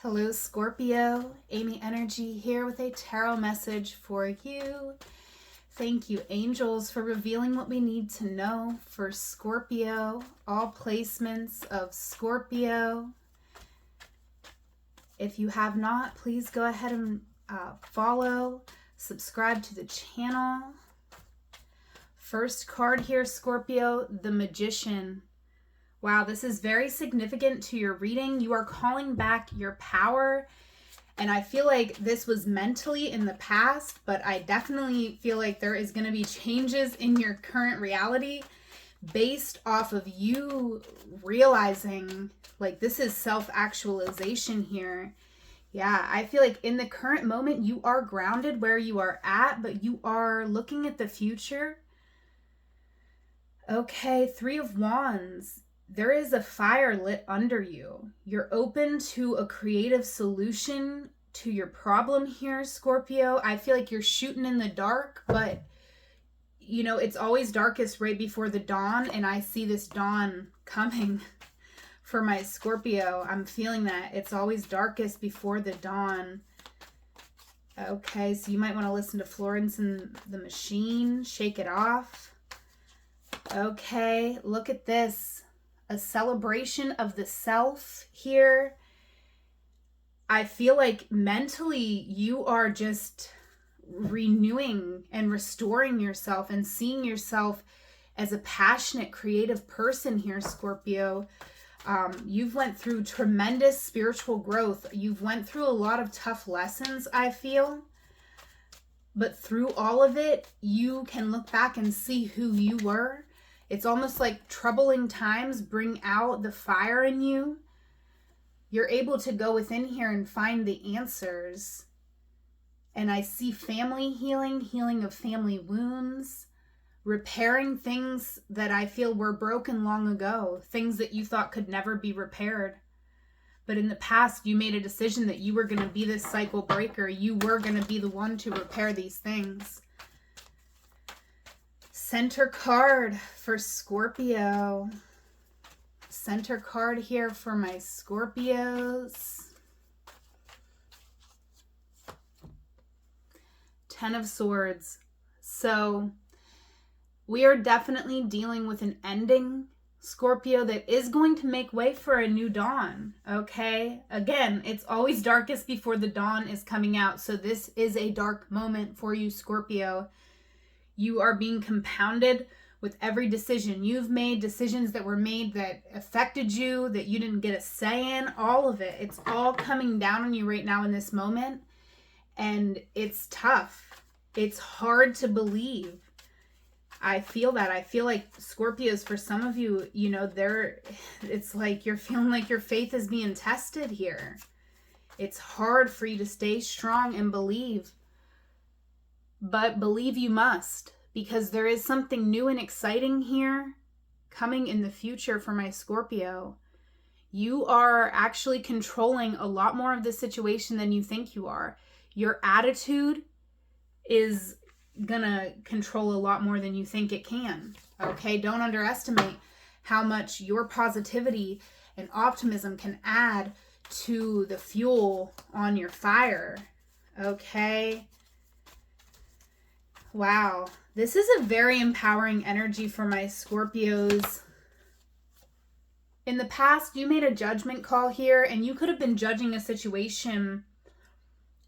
Hello, Scorpio. Amy Energy here with a tarot message for you. Thank you, angels, for revealing what we need to know for Scorpio. All placements of Scorpio. If you have not, please go ahead and follow, subscribe to the channel. First card here, Scorpio, the Magician. Wow, this is very significant to your reading. You are calling back your power. And I feel like this was mentally in the past, but I definitely feel like there is going to be changes in your current reality based off of you realizing like this is self-actualization here. Yeah, I feel like in the current moment you are grounded where you are at, but you are looking at the future. Okay, Three of Wands. There is a fire lit under you. You're open to a creative solution to your problem here, Scorpio. I feel like you're shooting in the dark, but you know, it's always darkest right before the dawn, and I see this dawn coming for my Scorpio. I'm feeling that. It's always darkest before the dawn. Okay, so you might want to listen to Florence and the Machine, Shake It Off. Okay, look at this. A celebration of the self here. I feel like mentally you are just renewing and restoring yourself and seeing yourself as a passionate, creative person here, Scorpio. You've went through tremendous spiritual growth. You've went through a lot of tough lessons, I feel. But through all of it, you can look back and see who you were. It's almost like troubling times bring out the fire in you. You're able to go within here and find the answers. And I see family healing, healing of family wounds, repairing things that I feel were broken long ago, things that you thought could never be repaired. But in the past, you made a decision that you were going to be this cycle breaker. You were going to be the one to repair these things. Center card for Scorpio. Center card here for my Scorpios. Ten of Swords. So we are definitely dealing with an ending, Scorpio, that is going to make way for a new dawn. Okay? Again, it's always darkest before the dawn is coming out. So this is a dark moment for you, Scorpio. You are being compounded with every decision you've made, decisions that were made that affected you, that you didn't get a say in, all of it. It's all coming down on you right now in this moment. And it's tough. It's hard to believe. I feel that. I feel like Scorpios, for some of you, you know, it's like you're feeling like your faith is being tested here. It's hard for you to stay strong and believe. But believe you must, because there is something new and exciting here coming in the future for my Scorpio. You are actually controlling a lot more of the situation than you think you are. Your attitude is gonna control a lot more than you think it can. Okay, don't underestimate how much your positivity and optimism can add to the fuel on your fire. Okay. Wow, this is a very empowering energy for my Scorpios. In the past, you made a judgment call here, and you could have been judging a situation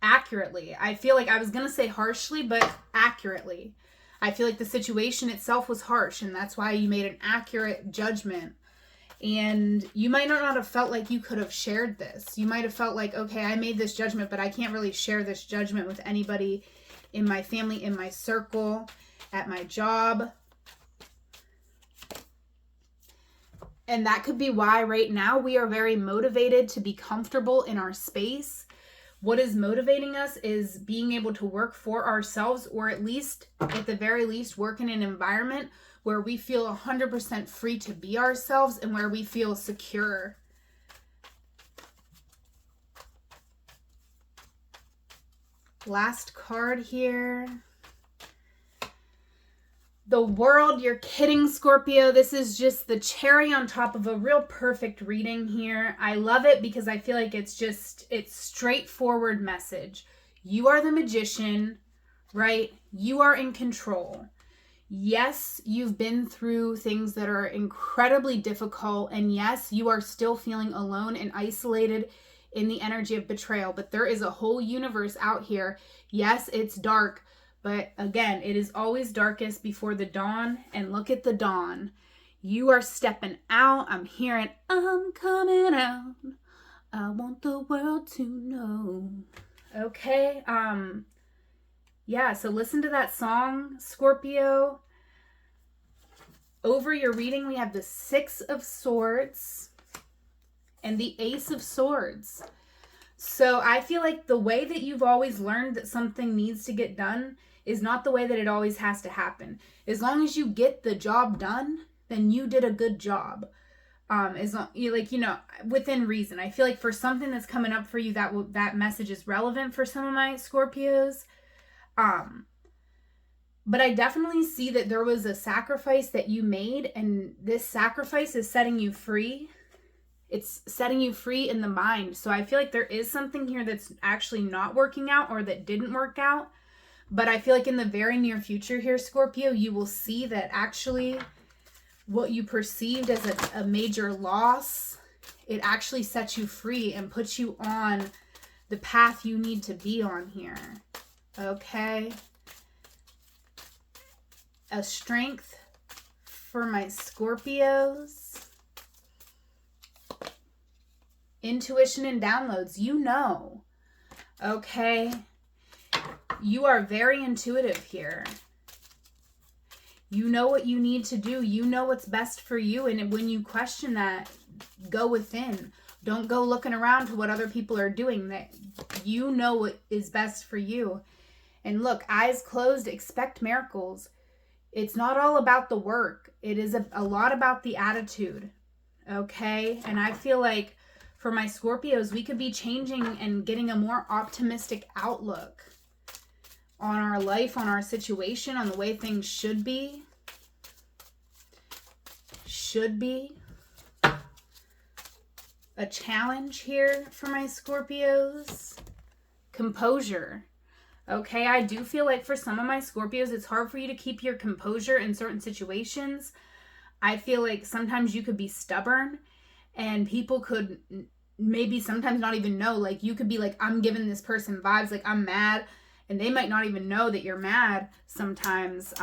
accurately. I feel like I was going to say harshly, but accurately. I feel like the situation itself was harsh, and that's why you made an accurate judgment. And you might not have felt like you could have shared this. You might have felt like, okay, I made this judgment, but I can't really share this judgment with anybody in my family, in my circle, at my job. And that could be why right now we are very motivated to be comfortable in our space. What is motivating us is being able to work for ourselves, or at least, at the very least, work in an environment where we feel 100% free to be ourselves and where we feel secure. Last card here. the world. You're kidding, Scorpio. This is just the cherry on top of a real perfect reading here. I love it because I feel like it's straightforward message. You are the magician, right? You are in control. Yes, you've been through things that are incredibly difficult, and yes, you are still feeling alone and isolated in the energy of betrayal, but there is a whole universe out here. Yes, it's dark, but again, it is always darkest before the dawn, and look at the dawn. You are stepping out. I'm hearing, I'm coming out. I want the world to know. Okay, yeah, so listen to that song, Scorpio. Over your reading, we have the Six of Swords and the Ace of Swords. So I feel like the way that you've always learned that something needs to get done is not the way that it always has to happen. As long as you get the job done, then you did a good job. As long, within reason. I feel like for something that's coming up for you, that message is relevant for some of my Scorpios. But I definitely see that there was a sacrifice that you made, and this sacrifice is setting you free. It's setting you free in the mind. So I feel like there is something here that's actually not working out or that didn't work out. But I feel like in the very near future here, Scorpio, you will see that actually what you perceived as a major loss, it actually sets you free and puts you on the path you need to be on here. Okay? A strength for my Scorpios. Intuition and downloads. You know. Okay? You are very intuitive here. You know what you need to do. You know what's best for you. And when you question that, go within. Don't go looking around to what other people are doing. That you know what is best for you. And look, eyes closed, expect miracles. It's not all about the work. It is a lot about the attitude. Okay? And I feel like for my Scorpios, we could be changing and getting a more optimistic outlook on our life, on our situation, on the way things should be. Should be. A challenge here for my Scorpios. Composure. Okay, I do feel like for some of my Scorpios, it's hard for you to keep your composure in certain situations. I feel like sometimes you could be stubborn and people could maybe sometimes not even know. Like you could be like, I'm giving this person vibes like I'm mad. And they might not even know that you're mad sometimes.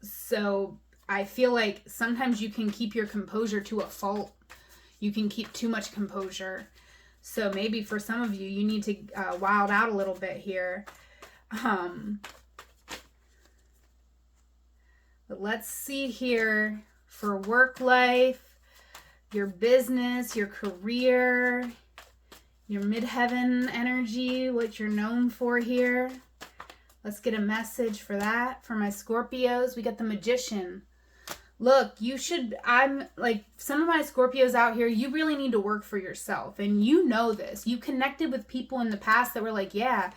So I feel like sometimes you can keep your composure to a fault. You can keep too much composure. So maybe for some of you, you need to wild out a little bit here. But let's see here for work life, your business, your career, your midheaven energy, what you're known for here. Let's get a message for that. For my Scorpios, we got the Magician. Look, I'm like, some of my Scorpios out here, you really need to work for yourself. And you know this. You connected with people in the past that were like, yeah,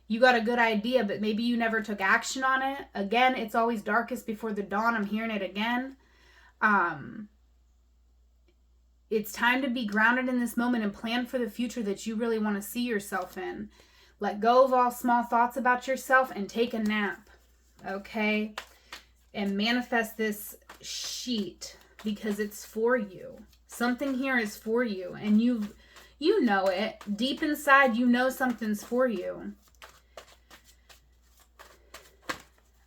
you got a good idea, but maybe you never took action on it. Again, it's always darkest before the dawn. I'm hearing it again. It's time to be grounded in this moment and plan for the future that you really want to see yourself in. Let go of all small thoughts about yourself and take a nap. Okay? And manifest this sheet because it's for you. Something here is for you. And you know it. Deep inside, you know something's for you.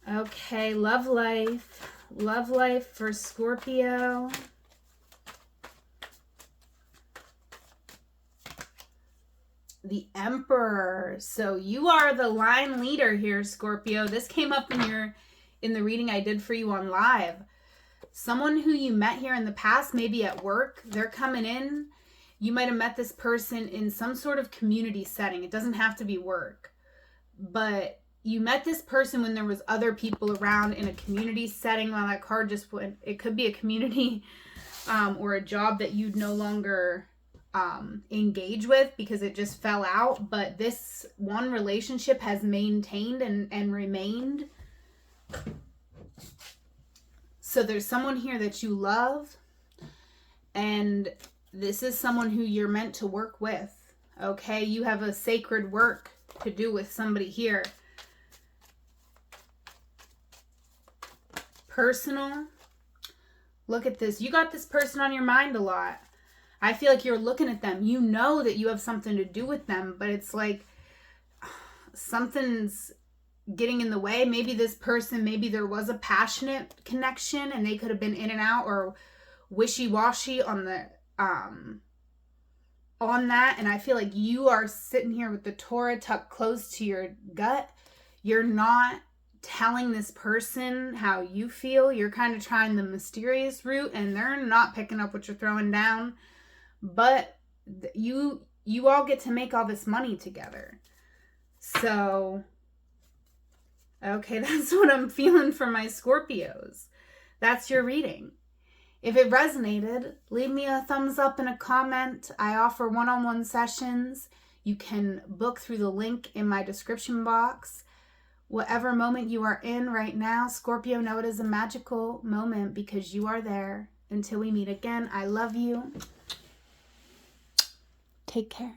Okay, love life. Love life for Scorpio. The Emperor. So you are the line leader here, Scorpio. This came up in the reading I did for you on live. Someone who you met here in the past, maybe at work, they're coming in. You might have met this person in some sort of community setting. It doesn't have to be work. But you met this person when there was other people around in a community setting. While that card just went, it could be a community or a job that you'd no longer engage with because it just fell out. But this one relationship has maintained and remained. So there's someone here that you love, and this is someone who you're meant to work with. Okay, you have a sacred work to do with somebody here. Personal. Look at this. You got this person on your mind a lot. I feel like you're looking at them. You know that you have something to do with them, but it's like something's getting in the way. Maybe this person, maybe there was a passionate connection and they could have been in and out or wishy-washy on the on that. And I feel like you are sitting here with the Torah tucked close to your gut. You're not telling this person how you feel. You're kind of trying the mysterious route, and they're not picking up what you're throwing down. But you all get to make all this money together. So, okay, that's what I'm feeling for my Scorpios. That's your reading. If it resonated, leave me a thumbs up and a comment. I offer one-on-one sessions. You can book through the link in my description box. Whatever moment you are in right now, Scorpio, know it is a magical moment because you are there. Until we meet again, I love you. Take care.